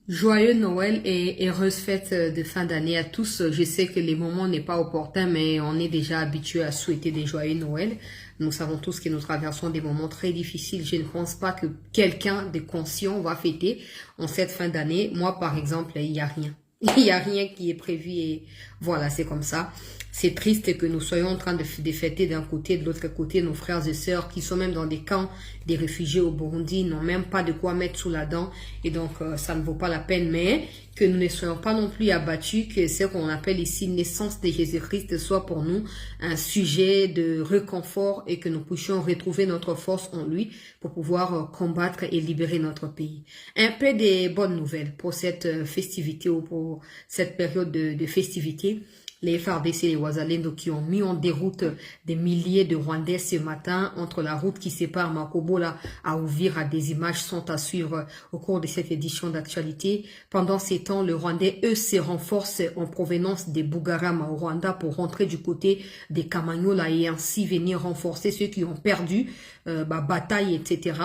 Joyeux Noël et heureuse fête de fin d'année à tous. Je sais que les moments n'est pas opportun, mais on est déjà habitué à souhaiter des joyeux Noël. Nous savons tous que nous traversons des moments très difficiles. Je ne pense pas que quelqu'un de conscient va fêter en cette fin d'année. Moi, par exemple, il n'y a rien. Il n'y a rien qui est prévu et voilà, c'est comme ça. C'est triste que nous soyons en train de fêter d'un côté, de l'autre côté, nos frères et sœurs qui sont même dans des camps des réfugiés au Burundi, n'ont même pas de quoi mettre sous la dent et donc ça ne vaut pas la peine. Mais que nous ne soyons pas non plus abattus, que ce qu'on appelle ici naissance de Jésus-Christ soit pour nous un sujet de réconfort et que nous puissions retrouver notre force en lui pour pouvoir combattre et libérer notre pays. Un peu des bonnes nouvelles pour cette festivité ou pour cette période de festivité. Les FARDC et les Wazalendo qui ont mis en déroute des milliers de Rwandais ce matin entre la route qui sépare Makobola à Uvira. Des images sont à suivre au cours de cette édition d'actualité. Pendant ces temps, le Rwandais, eux, se renforcent en provenance des Bugarama au Rwanda pour rentrer du côté des Kamanyola et ainsi venir renforcer ceux qui ont perdu bataille, etc.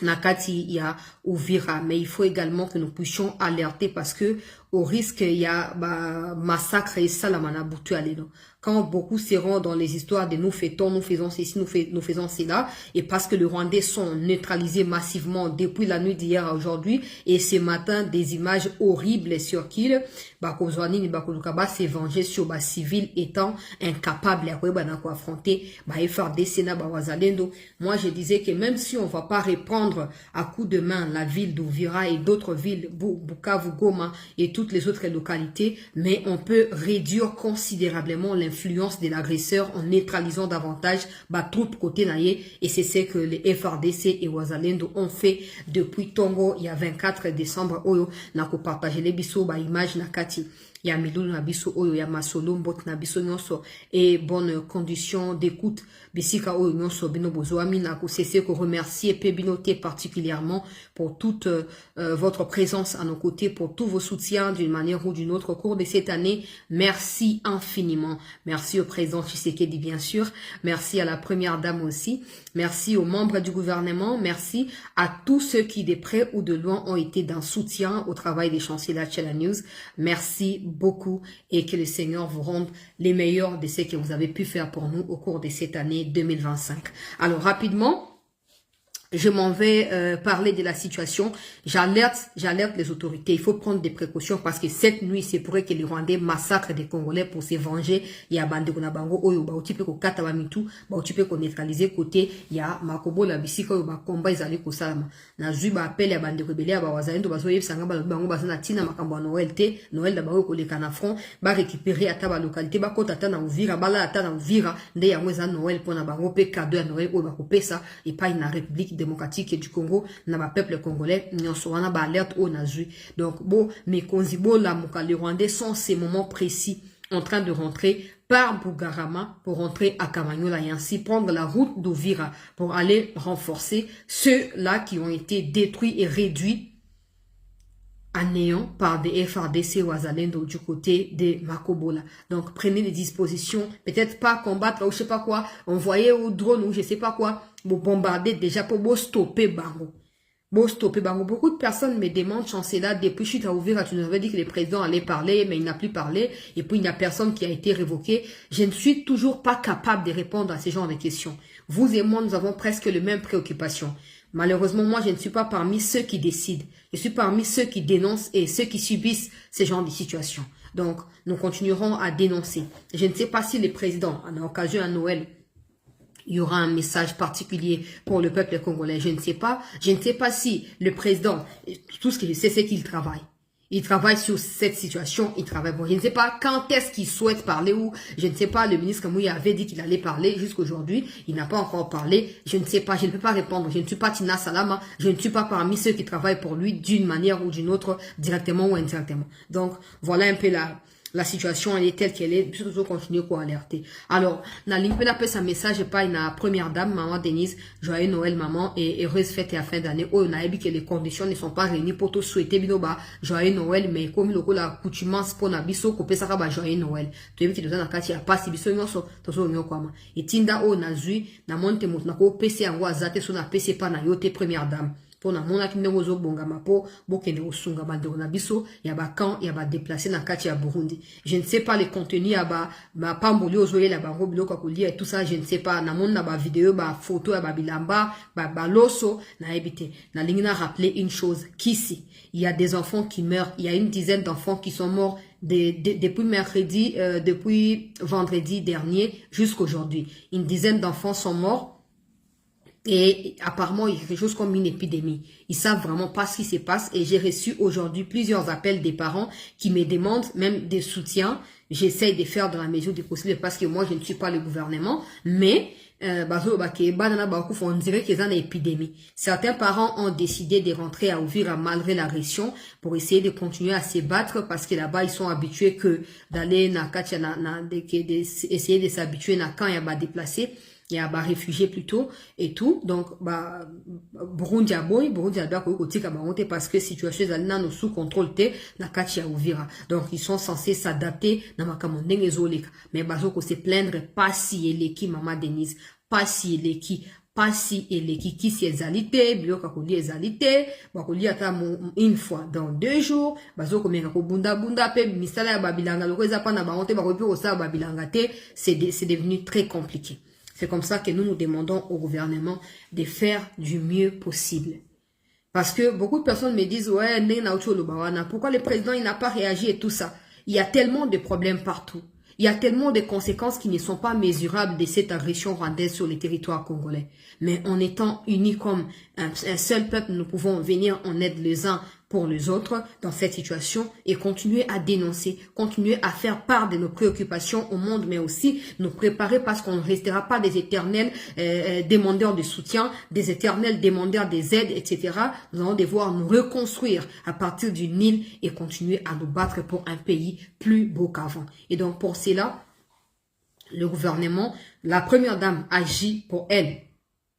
Nakati, il y a Uvira, mais il faut également que nous puissions alerter parce que au risque, il y a massacre et salamana boutu à l'élo. Quand beaucoup seront dans les histoires de nous fêtons, nous faisons ceci, nous faisons cela, et parce que les Rwandais sont neutralisés massivement depuis la nuit d'hier à aujourd'hui, et ce matin, des images horribles circulent, Bakozwani ni Bakolukaba s'est vengé sur civils étant incapables à affronter FARDC na Wazalendo. Moi, je disais que même si on va pas reprendre à coups de main la ville d'Uvira et d'autres villes, Bukavu, Goma et toutes les autres localités, mais on peut réduire considérablement l'influence de l'agresseur en neutralisant davantage troupes côté naïe, et c'est ce que les FARDC et Wazalendo ont fait depuis Tongo il y a 24 décembre oyo na ko partager les biso image na kati ya milulu na biso oyo ya masolo mbot na biso nyonso et bonne condition d'écoute bisika oyo nyonso bino bozo amina ko cesser ko remercier Pebinoté particulièrement pour toute votre présence à nos côtés, pour tous vos soutiens d'une manière ou d'une autre au cours de cette année. Merci infiniment. Merci au président Tshisekedi bien sûr, merci à la première dame aussi, merci aux membres du gouvernement, merci à tous ceux qui de près ou de loin ont été d'un soutien au travail des chanceliers d'Achela News. Merci beaucoup et que le Seigneur vous rende les meilleurs de ce que vous avez pu faire pour nous au cours de cette année 2025. Alors rapidement, je m'en vais parler de la situation. J'alerte les autorités. Il faut prendre des précautions parce que cette nuit, c'est pourrait que les Rwandais massacrent des Congolais pour se venger. Il y a bande de bango oyo ba otipe ko kata ba mitu, ba otipe ko neutraliser côté il y a makobo la bisika oyo ba combat izali ko salama. Na zui ba appel ya bande rebelle ba wazalendo bazo yebsanga ba bango bazana tina makambo ya Noël te, Noël da bango ko leka na front, ba récupérer ata ba localité ba kota ata na Uvira, bala ata na Uvira, nde ya mweza Noël pona bango pe cadeau ya Noël oyo ba ko pesa et pas une république démocratique du Congo na peuple congolais nyonso wana ba alerte au nazui. Donc bon, mais konzibo la muka les Rwandais sont ces moments précis en train de rentrer par Bugarama pour rentrer à Kamanyola et ainsi prendre la route d'Uvira pour aller renforcer ceux-là qui ont été détruits et réduits à néant par des FARDC Wazalendo du côté de Makobola. Donc prenez les dispositions, peut-être pas combattre ou je sais pas quoi, envoyer au drone ou je sais pas quoi, pour bombarder déjà pour stopper Bango. Beaucoup de personnes me demandent, chancelier, depuis je suis à Uvira, tu nous avais dit que le président allait parler, mais il n'a plus parlé, et puis il n'y a personne qui a été révoqué. Je ne suis toujours pas capable de répondre à ces genres de questions. Vous et moi, nous avons presque les mêmes préoccupations. Malheureusement, moi, je ne suis pas parmi ceux qui décident. Je suis parmi ceux qui dénoncent et ceux qui subissent ces genres de situations. Donc, nous continuerons à dénoncer. Je ne sais pas si le président, à l'occasion à Noël, il y aura un message particulier pour le peuple congolais. Je ne sais pas. Je ne sais pas si le président, tout ce que je sais, c'est qu'il travaille. Il travaille sur cette situation, il travaille. Bon, je ne sais pas quand est-ce qu'il souhaite parler ou je ne sais pas, le ministre Kamouya avait dit qu'il allait parler jusqu'aujourd'hui. Il n'a pas encore parlé. Je ne sais pas, je ne peux pas répondre. Je ne suis pas Tina Salama. Je ne suis pas parmi ceux qui travaillent pour lui d'une manière ou d'une autre, directement ou indirectement. Donc, voilà un peu la situation elle est telle qu'elle est, je toujours continuer à alerter. Alors, na ligne peut appeler sa message pas une première dame, maman Denise, joyeux Noël maman et heureuse fête à fin d'année. Oh, on a vu que les conditions ne sont pas réunies pour te souhaiter binoba joyeux Noël, mais comme le la coutumance pour na biso ko pesa ka joyeux Noël. Tu as vu que dans la kati ya pas si biso nyonso tozo nyo kwama. Et tinda o na zui na monte mut na ko pese yango azate so na pese pa na yote première dame. Pour na mona ki ndeko zo bongama po bokende osunga bandeko na biso ya ba camp ya ba déplacer na kati ya Burundi. Je ne sais pas les contenus ya ba pamboli ozoye la bango biloko kolia et tout ça, je ne sais pas na mona ba vidéo ba photo ya ba bilamba ba loso na ebité. Na lingina rappeler une chose qu'ici il y a des enfants qui meurent, il y a une dizaine d'enfants qui sont morts depuis mercredi depuis vendredi dernier jusqu'aujourd'hui. Une dizaine d'enfants sont morts. Et apparemment, il y a quelque chose comme une épidémie. Ils savent vraiment pas ce qui se passe. Et j'ai reçu aujourd'hui plusieurs appels des parents qui me demandent même des soutiens. J'essaye de faire dans la mesure du possible parce que moi, je ne suis pas le gouvernement. Mais, on dirait qu'il y a une épidémie. Certains parents ont décidé de rentrer à Uvira malgré l'agression pour essayer de continuer à se battre parce que là-bas, ils sont habitués que d'aller essayer de s'habituer à quand il y a déplacé. Il y a des réfugiés plutôt et tout. Donc, Burundi a parce que situation est sous contrôle na kati ya Uvira. Donc, ils sont censés s'adapter na makamondeng ezoleka. Mais bazoko se plaindre pas si eleki Maman Denise, pas si eleki, pas si eleki qui si ezalité, biloko koli ezalité, bakoli ata une fois dans 2 jours, bazoko menga ko bunda pe misala ya babilanga loko eza pa na baonte bakopi ko sa babilanga te, c'est devenu très compliqué. C'est comme ça que nous nous demandons au gouvernement de faire du mieux possible. Parce que beaucoup de personnes me disent, ouais, pourquoi le président il n'a pas réagi et tout ça. Il y a tellement de problèmes partout. Il y a tellement de conséquences qui ne sont pas mesurables de cette agression rwandaise sur les territoires congolais. Mais en étant unis comme un seul peuple, nous pouvons venir en aide les uns pour les autres dans cette situation et continuer à dénoncer, continuer à faire part de nos préoccupations au monde, mais aussi nous préparer parce qu'on ne restera pas des éternels demandeurs de soutien, des éternels demandeurs des aides, etc. Nous allons devoir nous reconstruire à partir du Nil et continuer à nous battre pour un pays plus beau qu'avant. Et donc pour cela, le gouvernement, la première dame agit pour elle,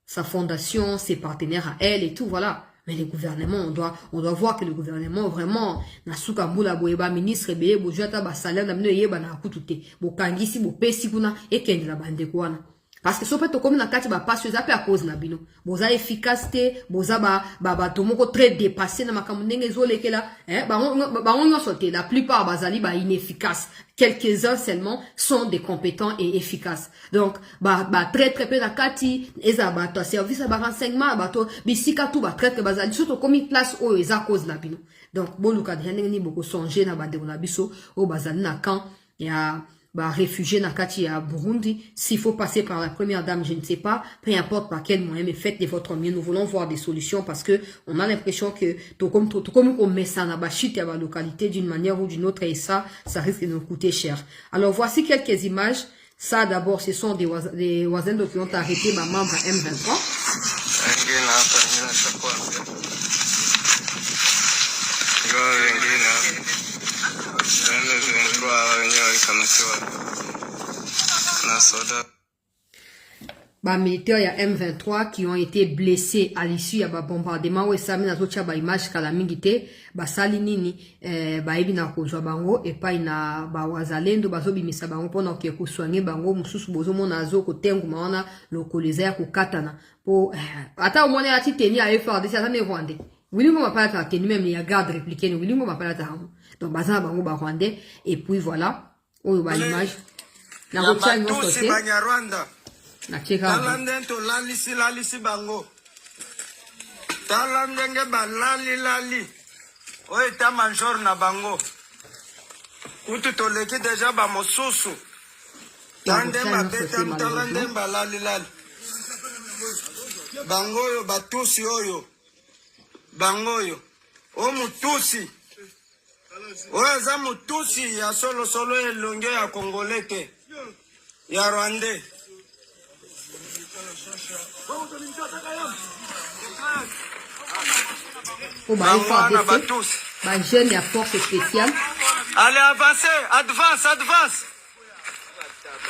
sa fondation, ses partenaires à elle et tout, voilà. Mais le gouvernement, on doit voir que le gouvernement vraiment na suka mbula boyeba ministre beye bojata ba salaire na mino yeba na kutute bo kangisi bo pesi kuna ekende la bande kwana parce que so peut comme na kati ba passe za pe à cause na bino boza efficacité boza ba tomoko très dépassé na makambo ndenge zolekela ba on sauté la plupart bazali ba inefficace. Quelques-uns seulement sont des compétents et efficaces. Donc, très peu na kati, eza to service ba renseignement, to bisika tout très bazali surtout comme une place où eza cause la bino. Donc, bon luka de ni beaucoup songer na bande na biso au bazali na camp ya réfugiés na kati à Burundi. S'il faut passer par la première dame, je ne sais pas. Peu importe par quel moyen, mais faites de votre mieux. Nous voulons voir des solutions parce que on a l'impression que tout comme on met ça dans la chute à la localité d'une manière ou d'une autre et ça risque de nous coûter cher. Alors voici quelques images. Ça d'abord, ce sont des voisins qui ont arrêté ma membre M23. Militaires ya M23 qui ont été blessés à l'issue ya bombardement ou ça na zocha ba image kala mingite basali nini ebi na kozwa bango epai na wazalendo bazobimisa bango pona ke kuswange bango mususu bozomona azo kotenguma wana lokoleza ya kokatana po ata omone ati teni a FARDC ata ne Rwandais wilingo mapala ta teni même ya garde réplicaine wilingo mapala ta donc bazana bango ba Rwandais et puis voilà oyo ba image na rocha nyonso te Talandento lalisi bango. Talandenge lali. Oye ta manjor na bango. Kutu toleki deja ba mosusu. Tande mabeta talande lali. Bango yo batusi oyo. Bango yo. O mutusi. Oye za mutusi ya solo elonge ya Congolais ya Rwandais. Oh, bah, jeune, il y a force spéciale. Allez, avancez, advance, advance.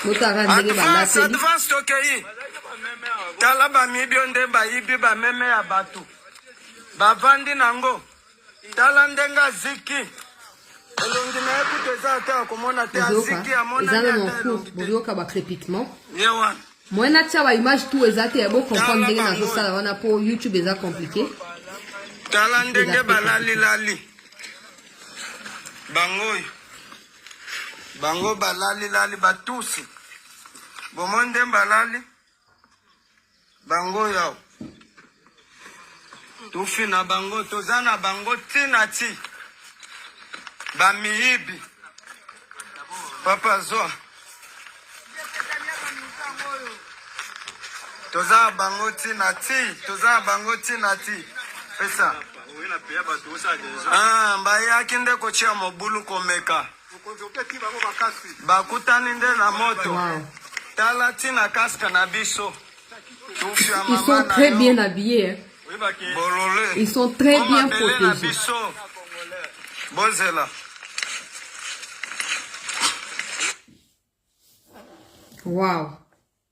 Advance, advance, tokei. Tala ba mibionde ba ibi ba meme ya batu. Ba vandi nango. Tala ndenga ziki. Elongi na écoute ça ta komona te ziki amona ya ta. Ba crépitement. Yewa. Moi na tia ba image tout exact et bon comprendre ndenge na zo sala wana pour YouTube eza compliqué. Tala ndenge balali lali. Bangoy. Bango balali lali batusi. Bomonde balali. Bango yao. Tufi na bango tozana bango tina ti. Bamiibi. Papa Zoa. Toza bango tina ti. Toza bango tina ti. Pesa. Mbaya kinde kochia mobulu komeka. Bakutani nde na moto. Wow. Tala tina kaska na biso. Ils sont très bien habillés. Hein. Ils sont très bien protégés. Wow.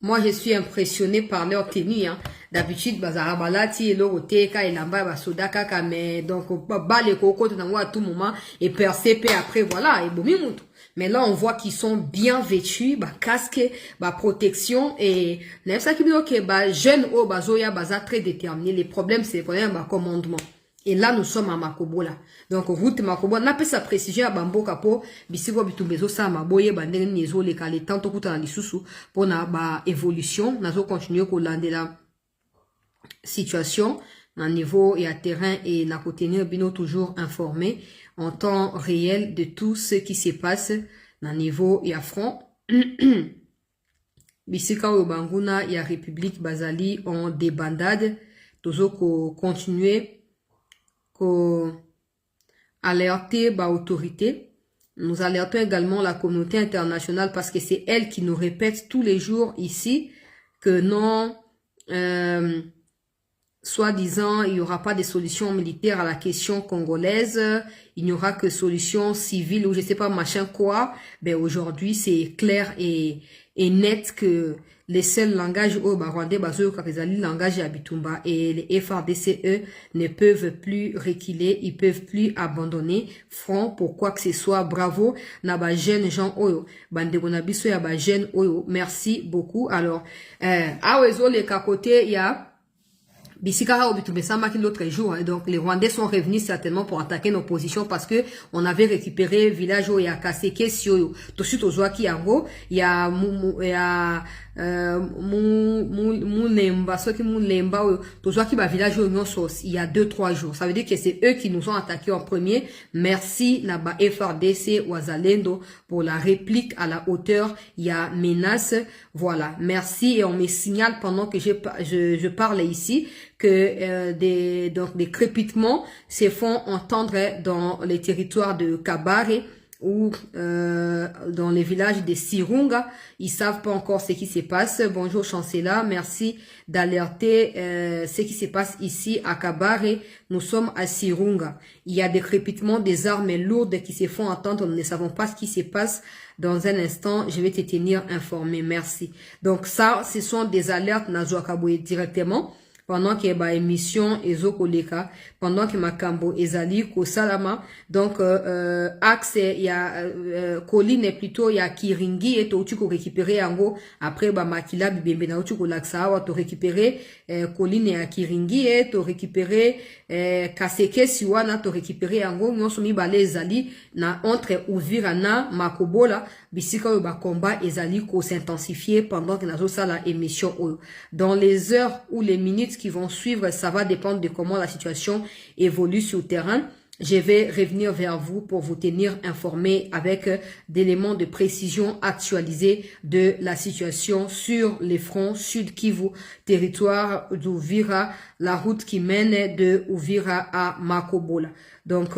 Moi, je suis impressionné par leur tenue. Hein. D'habitude, bazarabalati, l'oroteka, et lamba, basodaka, kame, donc, bas les cocos, à tout moment, et percépé après, voilà, et boumimoutou. Mais là, on voit qu'ils sont bien vêtus, bah, casque, bah, protection, et, n'est-ce pas qui dit, ok, bah, jeune, oh, bah, zoya, bah, très déterminé. Les problèmes, c'est les problèmes, bah, commandement. Et là, nous sommes à Makobola. Donc, route Makobola, n'a pas sa précision à Bambo Kapo, bisigo bitumbezo sa maboye, bah, n'en nizo, les calés, tant au kuta, les sous pour na, bah, évolution, nazo continuer qu'on l'a de la situation, à niveau et à terrain, et n'a qu'au tenir, bino toujours informé, en temps réel de tout ce qui se passe dans le niveau et à front. Bisika ou Banguna et à République Bazali ont des bandades. Toujours qu'on continue, qu'on alerter bah, autorité. Nous alertons également la communauté internationale parce que c'est elle qui nous répète tous les jours ici que non, soi-disant, il n'y aura pas de solution militaire à la question congolaise, il n'y aura que solution civile ou je sais pas machin quoi. Ben aujourd'hui, c'est clair et net que les seuls langages au Rwandais, le langage Abitumba et les FRDCE ne peuvent plus reculer, ils peuvent plus abandonner front pour quoi que ce soit. Bravo, naba jeune Jean Oyo, bande bonabiso ya ba jeune Oyo, merci beaucoup. Alors, awezo les côté il y a Bisika Obitumesama l'autre jour, hein. Donc les Rwandais sont revenus certainement pour attaquer nos positions parce que on avait récupéré village où il y a Kaseke Sioyo. Tout de suite au Zouaki Yango, il y a Moulemba, ceux qui Moulemba, tout Zouaki ba village où il y a 2-3 jours. Ça veut dire que c'est eux qui nous ont attaqués en premier. Merci Naba FRDC Ouazalendo pour la réplique à la hauteur. Il y a menace. Voilà. Merci et on me signale pendant que je parle ici que des crépitements se font entendre dans les territoires de Kabare ou dans les villages de Sirunga. Ils savent pas encore ce qui se passe. Bonjour chancelier, merci d'alerter ce qui se passe ici à Kabare. Nous sommes à Sirunga. Il y a des crépitements, des armes lourdes qui se font entendre. Nous ne savons pas ce qui se passe. Dans un instant, je vais te tenir informé. Merci. Donc ça, ce sont des alertes Nazo Kaboué directement. Pendant que ba émission ezokoleka, pendant que makambo ezali ko salama, donc axe il y a colline plutôt il y a Kiringi et tu ko récupérer yango après ba makila bibembe na tu ko laksa wa to récupérer colline ya Kiringi et to récupérer Kaseke Siwana to récupérer yango nyonso mi bale ezali na entre Uvira na Makobola bisika yo ba combat ezali ko s'intensifier pendant que nazo sala émission dans les heures ou les minutes qui vont suivre, ça va dépendre de comment la situation évolue sur le terrain. Je vais revenir vers vous pour vous tenir informé avec d'éléments de précision actualisés de la situation sur les fronts Sud Kivu, territoire d'Uvira, la route qui mène de Uvira à Makobola. Donc,